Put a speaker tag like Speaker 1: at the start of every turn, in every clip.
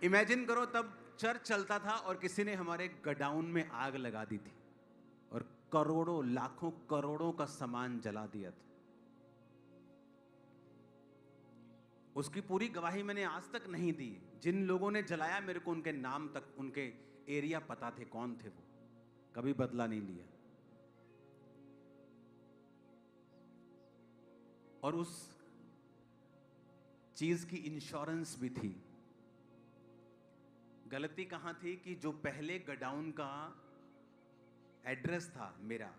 Speaker 1: Imagine करो, तब church चलता था और किसी ने हमारे गोडाउन में आग लगा दी थी और करोड़ों, लाखों, करोड़ों का सामान जला दिया था। उसकी पूरी गवाही मैंने आज तक नहीं दी। जिन लोगों ने जलाया, मेरे को उनके नाम तक, उनके एरिया पता थे, कौन थे वो। कभी बदला नहीं लिया। और उस चीज की इंश्योरेंस भी थी। गलती कहां थी कि जो पहले गोडाउन का एड्रेस था मेरा,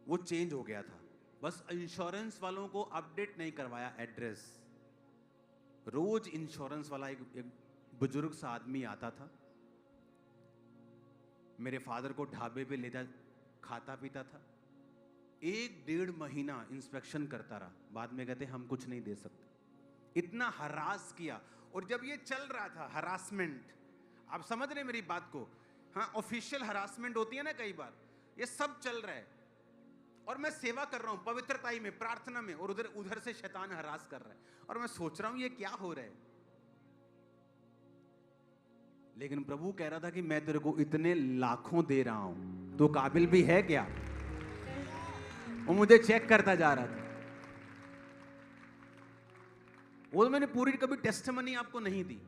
Speaker 1: वो चेंज हो गया था। बस इंश्योरेंस वालों को अपडेट नहीं करवाया एड्रेस। रोज इंश्योरेंस वाला एक बुजुर्ग सा आदमी आता था, मेरे फादर को ढाबे पे लेता, खाता पीता था। 1-1.5 महीना इंस्पेक्शन करता रहा। बाद में कहते हम कुछ नहीं दे सकते। इतना हरास किया। और जब ये चल रहा था हरासमेंट, आप समझ रहे मेरी बात को? हाँ, ऑफिशियल हरासमेंट होती है ना कई बार, ये सब चल रहा है और मैं सेवा कर रहा हूं पवित्रताई में, प्रार्थना में, और उधर से शैतान हरास कर रहा है और मैं सोच रहा हूं ये क्या हो रहा है। लेकिन प्रभु कह रहा था कि मैं तेरे को इतने लाखों दे रहा हूं, तो काबिल भी है क्या? वो मुझे चेक करता जा रहा था। वो मैंने पूरी कभी टेस्टिमनी आपको नहीं दी।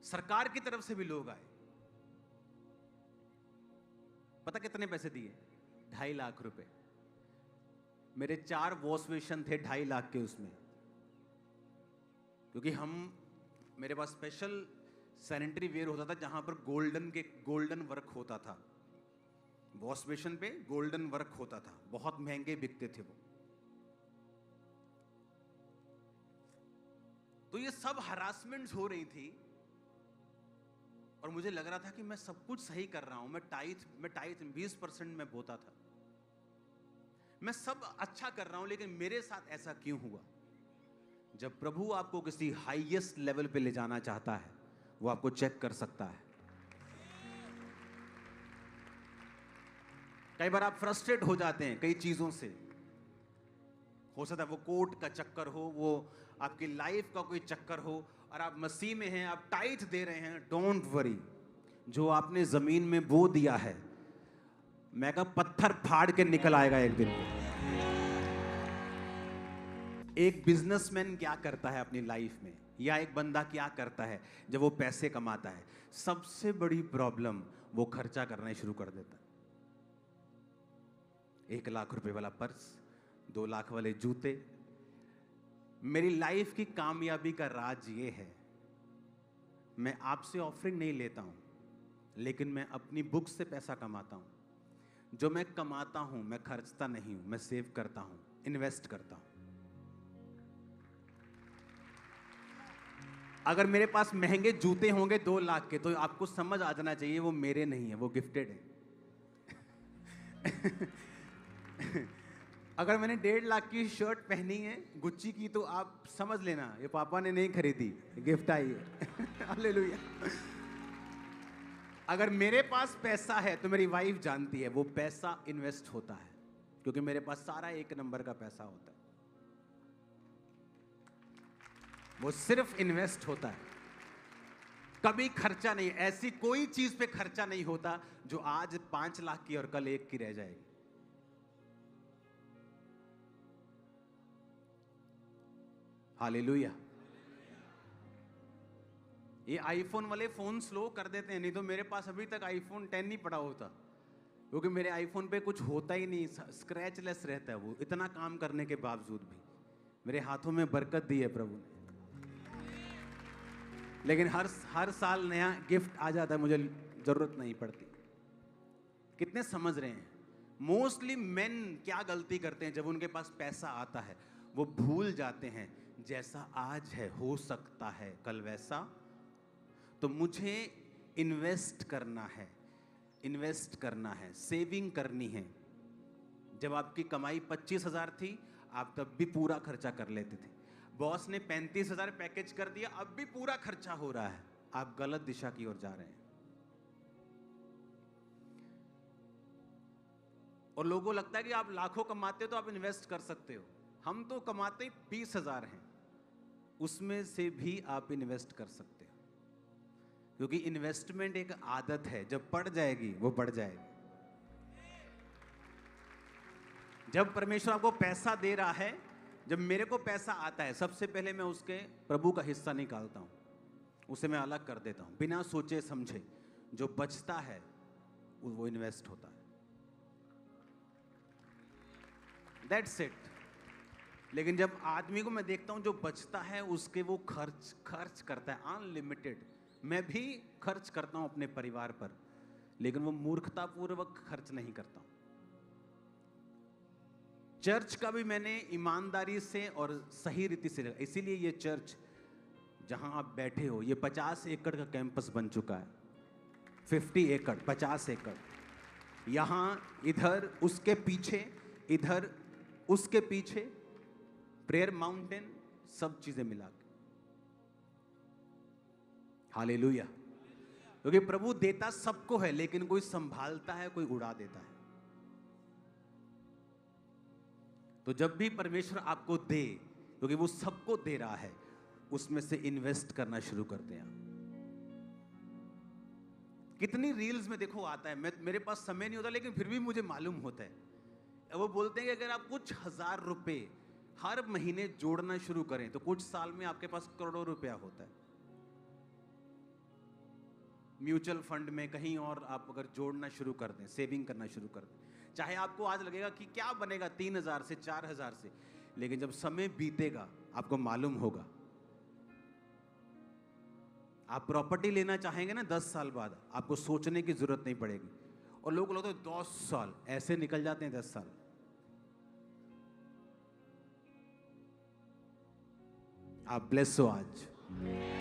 Speaker 1: सरकार की तरफ से भी लोग आए। पता कितने पैसे दिए? 2.5 लाख रुपए। मेरे 4 वॉश बेसिन थे 2.5 लाख के उसमें, क्योंकि मेरे पास स्पेशल सैनिटरी वेयर होता था जहां पर गोल्डन वर्क होता था। वॉश बेसिन पे गोल्डन वर्क होता था, बहुत महंगे बिकते थे वो। तो ये सब हरासमेंट्स हो रही थी और मुझे लग रहा था कि मैं सब कुछ सही कर रहा हूं। मैं टाइथ 20% में बोता था, मैं सब अच्छा कर रहा हूं, लेकिन मेरे साथ ऐसा क्यों हुआ? जब प्रभु आपको किसी हाईएस्ट लेवल पे ले जाना चाहता है, वो आपको चेक कर सकता है। कई बार आप फ्रस्ट्रेट हो जाते हैं कई चीजों से। हो सकता है वो कोर्ट का चक्कर हो, वो आपकी लाइफ का कोई चक्कर हो, और आप मसीह में हैं, आप टाइथ दे रहे हैं। डोंट वरी, जो आपने जमीन में बो दिया है, मैं कहा पत्थर फाड़ के निकल आएगा एक दिन। एक बिजनेसमैन क्या करता है अपनी लाइफ में, या एक बंदा क्या करता है जब वो पैसे कमाता है? सबसे बड़ी प्रॉब्लम, वो खर्चा करना शुरू कर देता है। 1 लाख रुपए वाला पर्स, 2 लाख वाले जूते। मेरी लाइफ की कामयाबी का राज ये है, मैं आपसे ऑफरिंग नहीं लेता हूं, लेकिन मैं अपनी बुक से पैसा कमाता हूं। जो मैं कमाता हूं, मैं खर्चता नहीं हूं, मैं सेव करता हूं, इन्वेस्ट करता हूं। अगर मेरे पास महंगे जूते होंगे 2 लाख के, तो आपको समझ आ जाना चाहिए वो मेरे नहीं है, वो गिफ्टेड है। अगर मैंने 1.5 लाख की शर्ट पहनी है गुच्ची की, तो आप समझ लेना ये पापा ने नहीं खरीदी, गिफ्ट आई है। हालेलुया। अगर मेरे पास पैसा है तो मेरी वाइफ जानती है वो पैसा इन्वेस्ट होता है, क्योंकि मेरे पास सारा 1 नंबर का पैसा होता है। वो सिर्फ इन्वेस्ट होता है, कभी खर्चा नहीं। ऐसी कोई चीज पे खर्चा नहीं होता जो आज 5 लाख की और कल 1 की रह जाएगी। हालेलुया। ये आईफोन वाले फोन स्लो कर देते हैं, नहीं तो मेरे पास अभी तक आईफोन 10 नहीं पड़ा होता, क्योंकि मेरे आईफोन पे कुछ होता ही नहीं, स्क्रैचलेस रहता है वो। इतना काम करने के बावजूद भी मेरे हाथों में बरकत दी है प्रभु ने। लेकिन हर साल नया गिफ्ट आ जाता है, मुझे जरूरत नहीं पड़ती। कितने समझ रहे हैं? मोस्टली मेन क्या गलती करते हैं जब उनके पास पैसा आता है? वो भूल जाते हैं जैसा आज है हो सकता है कल वैसा। तो मुझे इन्वेस्ट करना है, सेविंग करनी है। जब आपकी कमाई 25,000 थी, आप तब भी पूरा खर्चा कर लेते थे। बॉस ने 35,000 पैकेज कर दिया, अब भी पूरा खर्चा हो रहा है। आप गलत दिशा की ओर जा रहे हैं। और लोगों को लगता है कि आप लाखों कमाते हो तो आप इन्वेस्ट कर सकते हो। हम तो कमाते 20,000 हैं, उसमें से भी आप इन्वेस्ट कर सकते हो, क्योंकि इन्वेस्टमेंट एक आदत है, जब पड़ जाएगी वो बढ़ जाएगी। जब परमेश्वर आपको पैसा दे रहा है, जब मेरे को पैसा आता है, सबसे पहले मैं उसके प्रभु का हिस्सा निकालता हूं, उसे मैं अलग कर देता हूं बिना सोचे समझे। जो बचता है वो इन्वेस्ट होता है, दैट्स इट। लेकिन जब आदमी को मैं देखता हूं जो बचता है, उसके वो खर्च करता है अनलिमिटेड। मैं भी खर्च करता हूं अपने परिवार पर, लेकिन वो मूर्खतापूर्वक खर्च नहीं करता हूं। चर्च का भी मैंने ईमानदारी से और सही रीति से रखा। इसीलिए ये चर्च जहां आप बैठे हो, ये 50 एकड़ का कैंपस बन चुका है। 50 एकड़, 50 एकड़, यहां इधर उसके पीछे, इधर उसके पीछे प्रेयर माउंटेन, सब चीजें मिला के। हालेलुया। क्योंकि प्रभु देता सबको है, लेकिन कोई संभालता है, कोई उड़ा देता है। तो जब भी परमेश्वर आपको दे, क्योंकि वो सबको दे रहा है, उसमें से इन्वेस्ट करना शुरू करते हैं। कितनी रील्स में देखो आता है, मेरे पास समय नहीं होता, लेकिन फिर भी मुझे मालूम होता है। वो बोलते हैं कि अगर आप कुछ हजार रुपए हर महीने जोड़ना शुरू करें तो कुछ साल में आपके पास करोड़ों रुपया होता है। म्यूचुअल फंड में कहीं और आप अगर जोड़ना शुरू कर दें, सेविंग करना शुरू कर दें, चाहे आपको आज लगेगा कि क्या बनेगा 3000 से 4000 से, लेकिन जब समय बीतेगा आपको मालूम होगा। आप प्रॉपर्टी लेना चाहेंगे ना 10 साल बाद, आपको सोचने की जरूरत नहीं पड़ेगी। और लोग बोलते हैं 10 साल, ऐसे निकल जाते हैं 10 साल। आप ब्लेस हो आज।